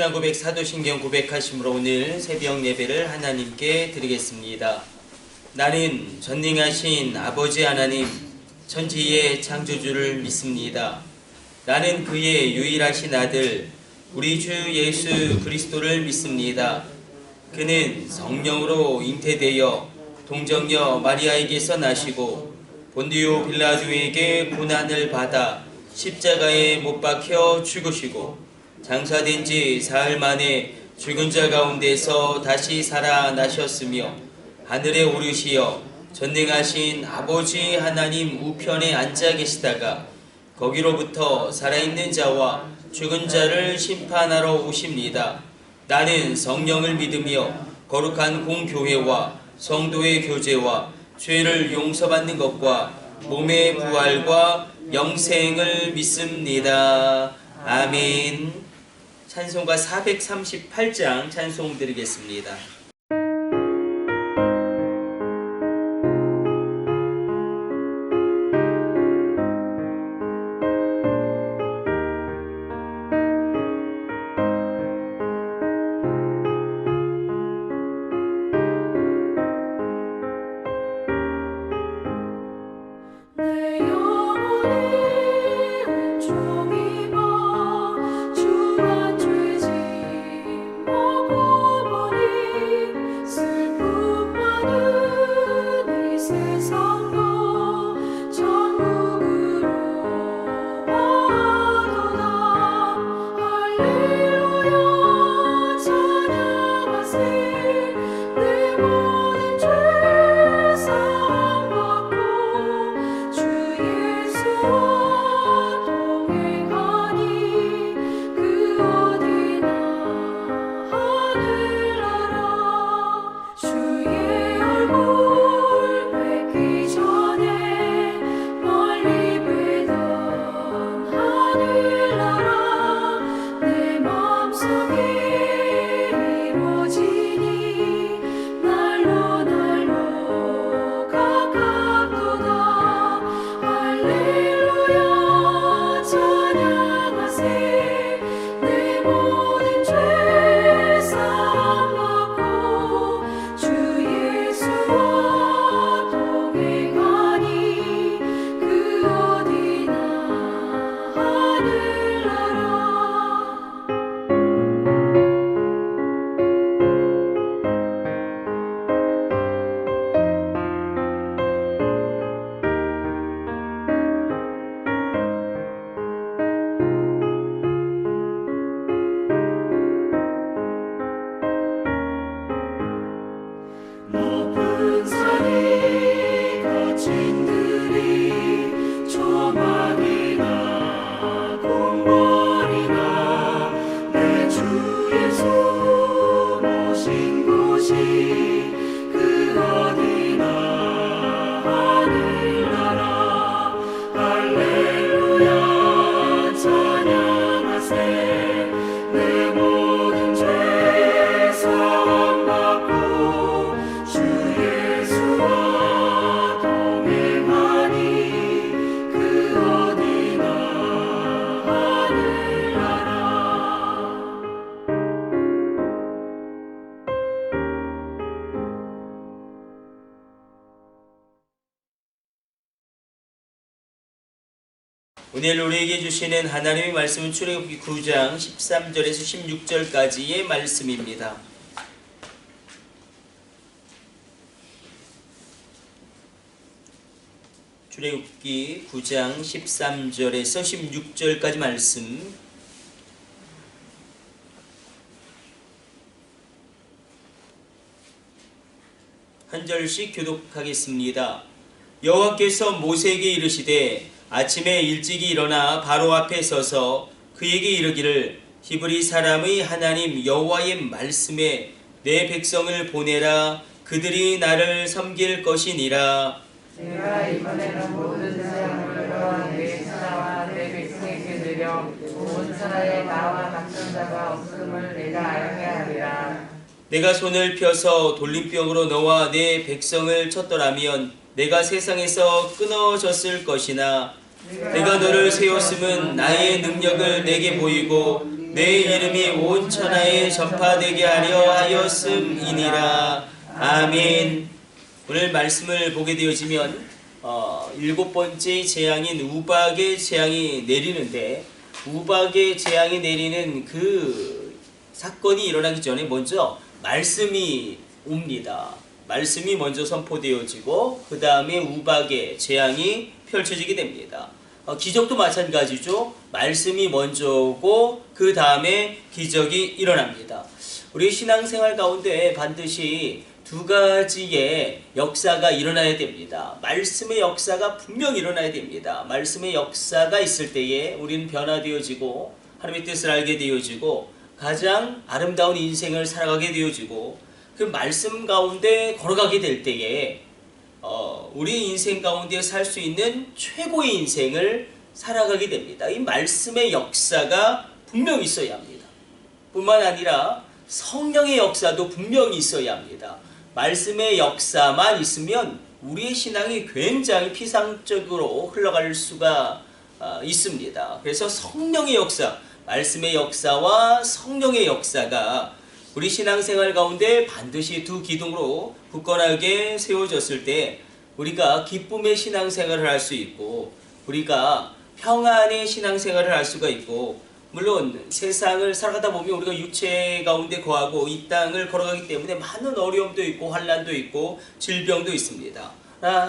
순환 고백, 사도신경 고백하심으로 오늘 새벽 예배를 하나님께 드리겠습니다. 나는 전능하신 아버지 하나님, 천지의 창조주를 믿습니다. 나는 그의 유일하신 아들, 우리 주 예수 그리스도를 믿습니다. 그는 성령으로 잉태되어 동정녀 마리아에게서 나시고 본디오 빌라도에게 고난을 받아 십자가에 못 박혀 죽으시고 장사된 지 사흘 만에 죽은 자 가운데서 다시 살아나셨으며 하늘에 오르시어 전능하신 아버지 하나님 우편에 앉아 계시다가 거기로부터 살아있는 자와 죽은 자를 심판하러 오십니다. 나는 성령을 믿으며 거룩한 공교회와 성도의 교제와 죄를 용서받는 것과 몸의 부활과 영생을 믿습니다. 아멘. 찬송가 438장 찬송 드리겠습니다. 오늘 우리에게 주시는 하나님의 말씀은 출애굽기 9장 13절에서 16절까지의 말씀입니다. 출애굽기 9장 13절에서 16절까지 말씀. 한 절씩 교독하겠습니다. 여호와께서 모세에게 이르시되 아침에 일찍이 일어나 바로 앞에 서서 그에게 이르기를 히브리 사람의 하나님 여호와의 말씀에 내 백성을 보내라. 그들이 나를 섬길 것이니라. 내가 이번에는 모든 사람을 내 사자와 내 백성에게 드려 온 사라에 나와 같은 자가 없음을 내가 알게 하리라. 내가 손을 펴서 돌림병으로 너와 내 백성을 쳤더라면 내가 세상에서 끊어졌을 것이나 내가 너를 세웠음은 나의 능력을 내게 보이고 내 이름이 온 천하에 전파되게 하려 하였음이니라. 아멘. 오늘 말씀을 보게 되어지면 일곱 번째 재앙인 우박의 재앙이 내리는데, 우박의 재앙이 내리는 그 사건이 일어나기 전에 먼저 말씀이 옵니다. 말씀이 먼저 선포되어지고 그 다음에 우박의 재앙이 펼쳐지게 됩니다. 기적도 마찬가지죠. 말씀이 먼저 오고 그 다음에 기적이 일어납니다. 우리 신앙생활 가운데 반드시 두 가지의 역사가 일어나야 됩니다. 말씀의 역사가 분명 일어나야 됩니다. 말씀의 역사가 있을 때에 우리는 변화되어지고 하나님의 뜻을 알게 되어지고 가장 아름다운 인생을 살아가게 되어지고, 그 말씀 가운데 걸어가게 될 때에 우리 인생 가운데 살 수 있는 최고의 인생을 살아가게 됩니다. 이 말씀의 역사가 분명히 있어야 합니다. 뿐만 아니라 성령의 역사도 분명히 있어야 합니다. 말씀의 역사만 있으면 우리의 신앙이 굉장히 피상적으로 흘러갈 수가 있습니다. 그래서 성령의 역사, 말씀의 역사와 성령의 역사가 우리 신앙생활 가운데 반드시 두 기둥으로 굳건하게 세워졌을 때 우리가 기쁨의 신앙생활을 할 수 있고, 우리가 평안의 신앙생활을 할 수가 있고, 물론 세상을 살아가다 보면 우리가 육체 가운데 거하고 이 땅을 걸어가기 때문에 많은 어려움도 있고 환난도 있고 질병도 있습니다.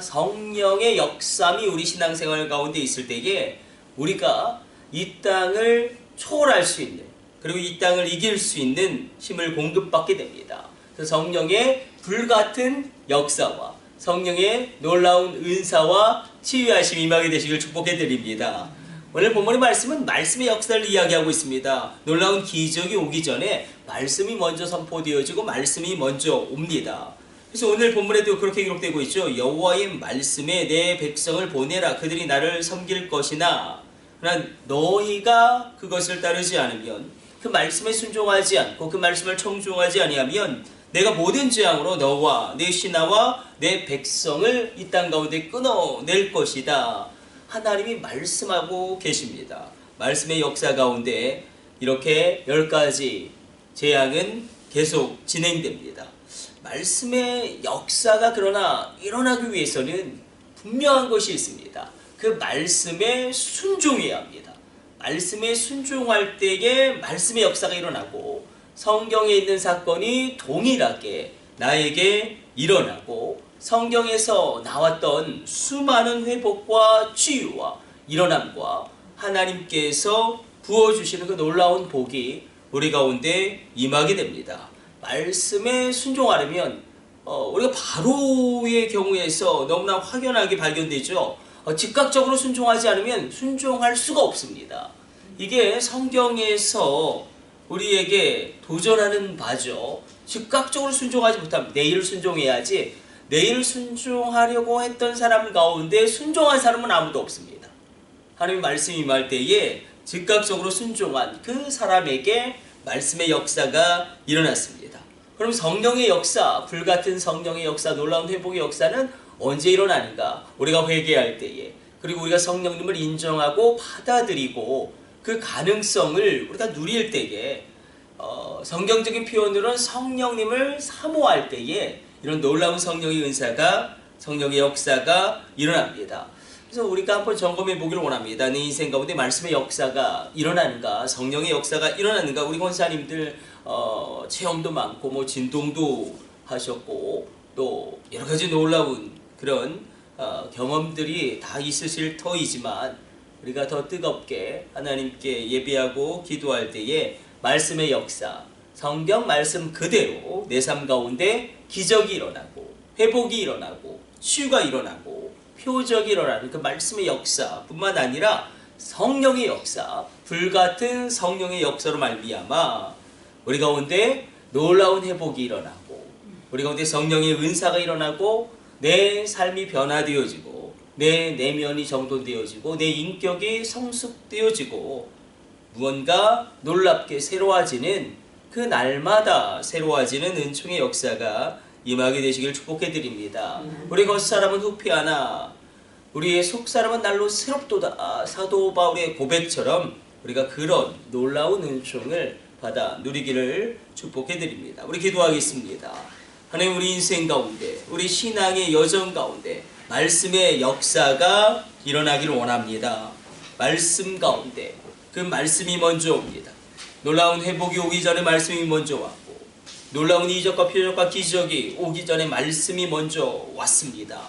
성령의 역삼이 우리 신앙생활 가운데 있을 때에 우리가 이 땅을 초월할 수 있는, 그리고 이 땅을 이길 수 있는 힘을 공급받게 됩니다. 그래서 성령의 불같은 역사와 성령의 놀라운 은사와 치유하심이 임하게 되시길 축복해 드립니다. 오늘 본문의 말씀은 말씀의 역사를 이야기하고 있습니다. 놀라운 기적이 오기 전에 말씀이 먼저 선포되어지고 말씀이 먼저 옵니다. 그래서 오늘 본문에도 그렇게 기록되고 있죠. 여호와의 말씀에 내 백성을 보내라. 그들이 나를 섬길 것이나, 그러나 너희가 그것을 따르지 않으면, 그 말씀에 순종하지 않고 그 말씀을 청종하지 아니하면 내가 모든 재앙으로 너와 내 신하와 내 백성을 이 땅 가운데 끊어낼 것이다. 하나님이 말씀하고 계십니다. 말씀의 역사 가운데 이렇게 10가지 재앙은 계속 진행됩니다. 말씀의 역사가 그러나 일어나기 위해서는 분명한 것이 있습니다. 그 말씀에 순종해야 합니다. 말씀에 순종할 때에 말씀의 역사가 일어나고, 성경에 있는 사건이 동일하게 나에게 일어나고, 성경에서 나왔던 수많은 회복과 치유와 일어남과 하나님께서 부어주시는 그 놀라운 복이 우리 가운데 임하게 됩니다. 말씀에 순종하려면 우리가 바로의 경우에서 너무나 확연하게 발견되죠. 즉각적으로 순종하지 않으면 순종할 수가 없습니다. 이게 성경에서 우리에게 도전하는 바죠. 즉각적으로 순종하지 못하면 내일 순종해야지. 내일 순종하려고 했던 사람 가운데 순종한 사람은 아무도 없습니다. 하나님의 말씀이 임할 때에 즉각적으로 순종한 그 사람에게 말씀의 역사가 일어났습니다. 그럼 성령의 역사, 불같은 성령의 역사, 놀라운 회복의 역사는 언제 일어나는가? 우리가 회개할 때에, 그리고 우리가 성령님을 인정하고 받아들이고 그 가능성을 우리가 누릴 때에, 성경적인 표현으로는 성령님을 사모할 때에 이런 놀라운 성령의 은사가, 성령의 역사가 일어납니다. 그래서 우리가 한번 점검해 보기를 원합니다. 내 인생 가운데 말씀의 역사가 일어나는가, 성령의 역사가 일어나는가. 우리 권사님들 체험도 많고 진동도 하셨고 또 여러 가지 놀라운 그런 경험들이 다 있으실 터이지만, 우리가 더 뜨겁게 하나님께 예배하고 기도할 때에 말씀의 역사, 성경 말씀 그대로 내 삶 가운데 기적이 일어나고 회복이 일어나고 치유가 일어나고 표적이 일어나는 그 말씀의 역사뿐만 아니라 성령의 역사, 불같은 성령의 역사로 말미암아 우리 가운데 놀라운 회복이 일어나고, 우리 가운데 성령의 은사가 일어나고, 내 삶이 변화되어지고, 내 내면이 정돈되어지고, 내 인격이 성숙되어지고, 무언가 놀랍게 새로워지는, 그 날마다 새로워지는 은총의 역사가 임하게 되시길 축복해 드립니다. 우리 겉사람은 후피하나 우리의 속사람은 날로 새롭도다. 사도 바울의 고백처럼 우리가 그런 놀라운 은총을 받아 누리기를 축복해드립니다. 우리 기도하겠습니다. 하나님, 우리 인생 가운데, 우리 신앙의 여정 가운데 말씀의 역사가 일어나기를 원합니다. 말씀 가운데 그 말씀이 먼저 옵니다. 놀라운 회복이 오기 전에 말씀이 먼저 왔고, 놀라운 이적과 표적과 기적이 오기 전에 말씀이 먼저 왔습니다.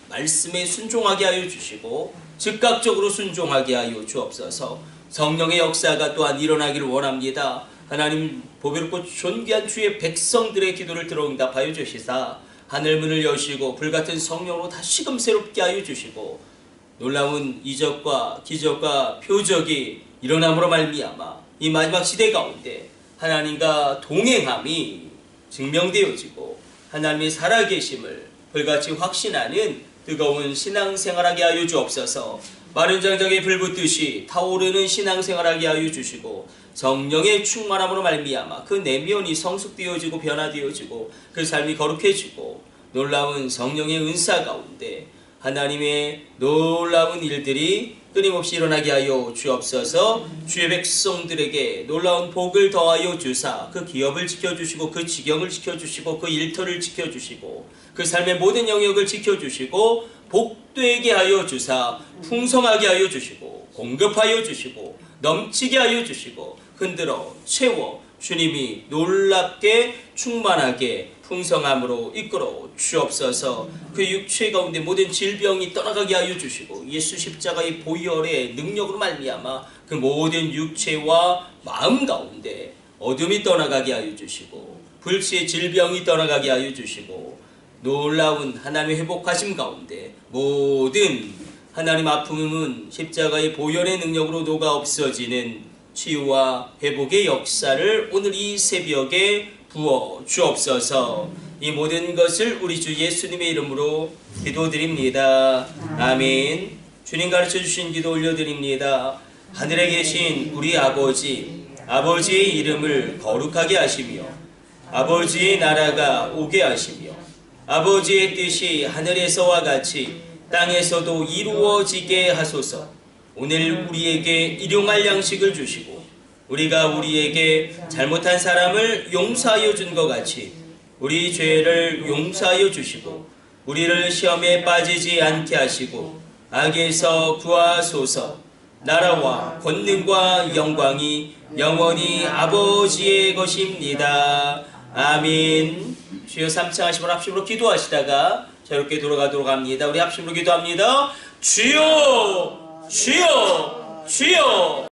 말씀에 순종하게 하여 주시고 즉각적으로 순종하게 하여 주옵소서. 성령의 역사가 또한 일어나기를 원합니다. 하나님, 보배롭고 존귀한 주의 백성들의 기도를 들어 응답하여 주시사 하늘문을 여시고 불같은 성령으로 다시금 새롭게 하여 주시고 놀라운 이적과 기적과 표적이 일어남으로 말미암아 이 마지막 시대 가운데 하나님과 동행함이 증명되어지고 하나님의 살아계심을 불같이 확신하는 뜨거운 신앙생활하게 하여 주옵소서. 마른 장작에 불 붙듯이 타오르는 신앙생활하게 하여 주시고 성령의 충만함으로 말미암아 그 내면이 성숙되어지고 변화되어지고 그 삶이 거룩해지고 놀라운 성령의 은사 가운데 하나님의 놀라운 일들이 끊임없이 일어나게 하여 주옵소서. 주의 백성들에게 놀라운 복을 더하여 주사 그 기업을 지켜주시고 그 지경을 지켜주시고 그 일터를 지켜주시고 그 삶의 모든 영역을 지켜주시고 복되게 하여 주사 풍성하게 하여 주시고 공급하여 주시고 넘치게 하여 주시고 흔들어 채워 주님이 놀랍게 충만하게 풍성함으로 이끌어 주옵소서. 그 육체 가운데 모든 질병이 떠나가게 하여 주시고 예수 십자가의 보혈의 능력으로 말미암아 그 모든 육체와 마음 가운데 어둠이 떠나가게 하여 주시고 불치의 질병이 떠나가게 하여 주시고 놀라운 하나님의 회복하심 가운데 모든 하나님 아픔은 십자가의 보혈의 능력으로 녹아 없어지는 치유와 회복의 역사를 오늘 이 새벽에 부어 주옵소서. 이 모든 것을 우리 주 예수님의 이름으로 기도드립니다. 아멘. 주님 가르쳐 주신 기도 올려드립니다. 하늘에 계신 우리 아버지, 아버지의 이름을 거룩하게 하시며 아버지의 나라가 오게 하시며 아버지의 뜻이 하늘에서와 같이 땅에서도 이루어지게 하소서. 오늘 우리에게 일용할 양식을 주시고 우리가 우리에게 잘못한 사람을 용서하여 준 것 같이 우리 죄를 용서하여 주시고 우리를 시험에 빠지지 않게 하시고 악에서 구하소서. 나라와 권능과 영광이 영원히 아버지의 것입니다. 아멘. 주여 삼창하시면 합심으로 기도하시다가 자유롭게 돌아가도록 합니다. 우리 합심으로 기도합니다. 주여, 주여, 주여.